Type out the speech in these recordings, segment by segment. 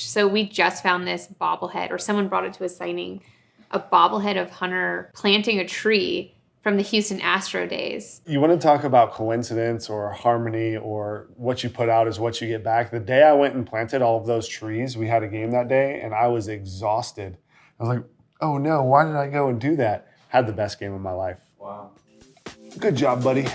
So we just found this bobblehead, or someone brought it to a signing, a bobblehead of Hunter planting a tree from the Houston Astro days. You want to talk about coincidence or harmony or what you put out is what you get back. The day I went and planted all of those trees, we had a game that day and I was exhausted. I was like, oh no, why did I go and do that? Had the best game of my life. Wow. Good job, buddy.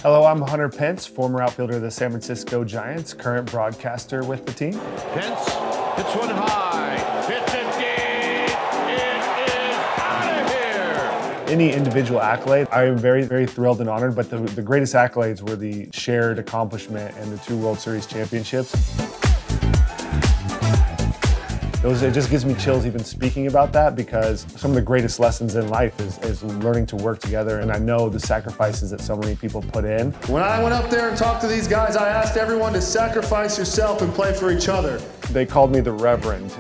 Hello, I'm Hunter Pence, former outfielder of the San Francisco Giants, current broadcaster with the team. Pence hits one high, hits it deep, it is out of here. Any individual accolade, I am very, very thrilled and honored, but the greatest accolades were the shared accomplishment and the 2 World Series championships. It just gives me chills even speaking about that, because some of the greatest lessons in life is learning to work together, and I know the sacrifices that so many people put in. When I went up there and talked to these guys, I asked everyone to sacrifice yourself and play for each other. They called me the Reverend.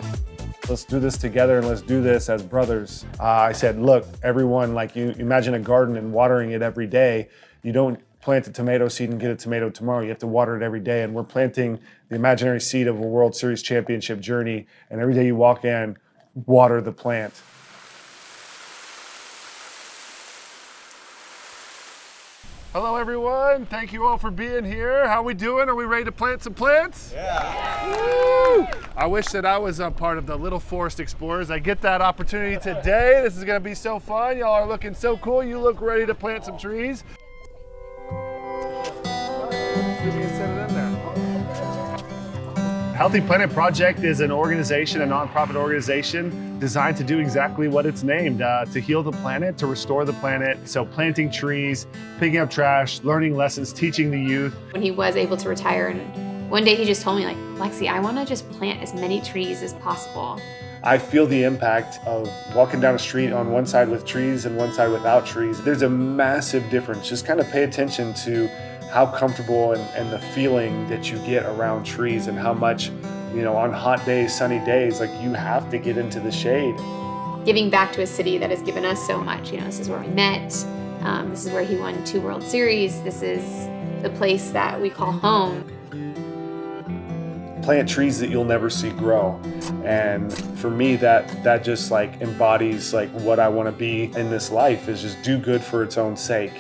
Let's do this together and let's do this as brothers. I said, look, everyone, like you imagine a garden and watering it every day. You don't plant a tomato seed and get a tomato tomorrow. You have to water it every day. And we're planting the imaginary seed of a World Series championship journey. And every day you walk in, water the plant. Hello, everyone. Thank you all for being here. How we doing? Are we ready to plant some plants? Yeah. Woo! I wish that I was a part of the Little Forest Explorers. I get that opportunity today. This is going to be so fun. Y'all are looking so cool. You look ready to plant some trees. Healthy Planet Project is an organization, a nonprofit organization designed to do exactly what it's named, to heal the planet, to restore the planet. So planting trees, picking up trash, learning lessons, teaching the youth. When he was able to retire, and one day he just told me, like, Lexi, I want to just plant as many trees as possible. I feel the impact of walking down a street on one side with trees and one side without trees. There's a massive difference. Just kind of pay attention to how comfortable and the feeling that you get around trees, and how much, you know, on hot days, sunny days, like you have to get into the shade. Giving back to a city that has given us so much. You know, this is where we met. This is where he won 2 World Series. This is the place that we call home. Plant trees that you'll never see grow. And for me, that just like embodies like what I want to be in this life, is just do good for its own sake.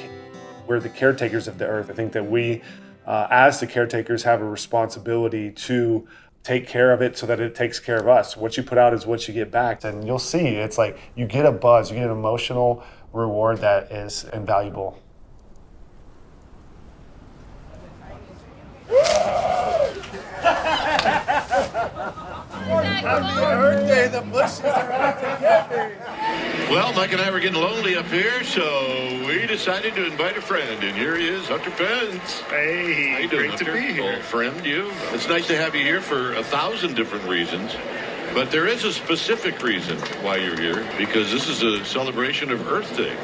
We're the caretakers of the earth. I think that we, as the caretakers, have a responsibility to take care of it so that it takes care of us. What you put out is what you get back. And you'll see, it's like you get a buzz, you get an emotional reward that is invaluable. Happy birthday, the bushes are out to get me. Well, Mike and I were getting lonely up here, so we decided to invite a friend, and here he is, Hunter Pence. Hey, How you doing, great to Hunter? be here. Old friend, you. It's nice to have you here for 1,000 different reasons, but there is a specific reason why you're here, because this is a celebration of Earth Day.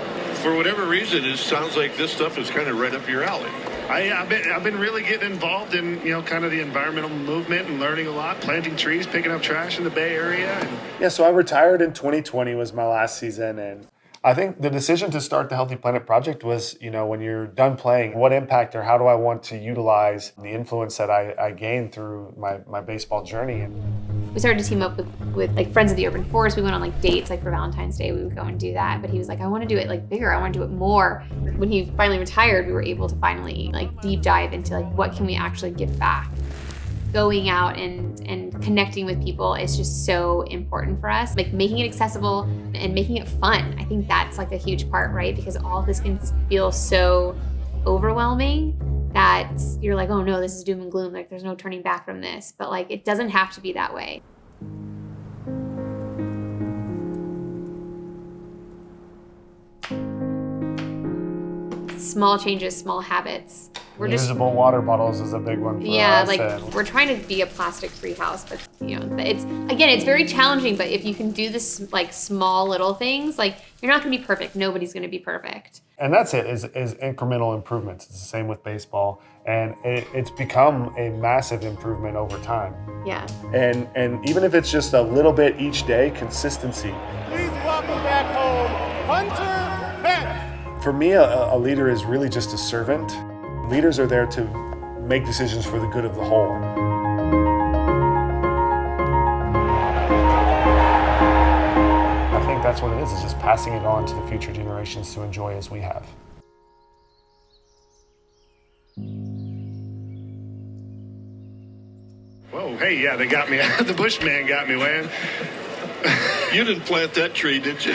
For whatever reason, it sounds like this stuff is kind of right up your alley. I've been really getting involved in, you know, kind of the environmental movement and learning a lot, planting trees, picking up trash in the Bay Area. Yeah, so I retired in 2020 was my last season, and I think the decision to start the Healthy Planet Project was, you know, when you're done playing, what impact or how do I want to utilize the influence that I gained through my baseball journey. And We started to team up with like Friends of the Urban Forest. We went on like dates, like for Valentine's Day, we would go and do that. But he was like, I want to do it like bigger. I want to do it more. When he finally retired, we were able to finally like deep dive into like, what can we actually give back? Going out and connecting with people is just so important for us. Like making it accessible and making it fun. I think that's like a huge part, right? Because all of this can feel so overwhelming that you're like, oh no, this is doom and gloom. Like there's no turning back from this. But like, it doesn't have to be that way. Small changes, small habits. Reusable water bottles is a big one for us. Like we're trying to be a plastic-free house, but you know, it's very challenging. But if you can do this like small little things, like you're not going to be perfect. Nobody's going to be perfect. And that's it, is incremental improvements. It's the same with baseball, and it's become a massive improvement over time. Yeah. And even if it's just a little bit each day, consistency. Please welcome back home, Hunter Pence. For me, a leader is really just a servant. Leaders are there to make decisions for the good of the whole. that's what it is just passing it on to the future generations to enjoy as we have. Whoa, hey, yeah, they got me. The Bushman got me, man. You didn't plant that tree, did you?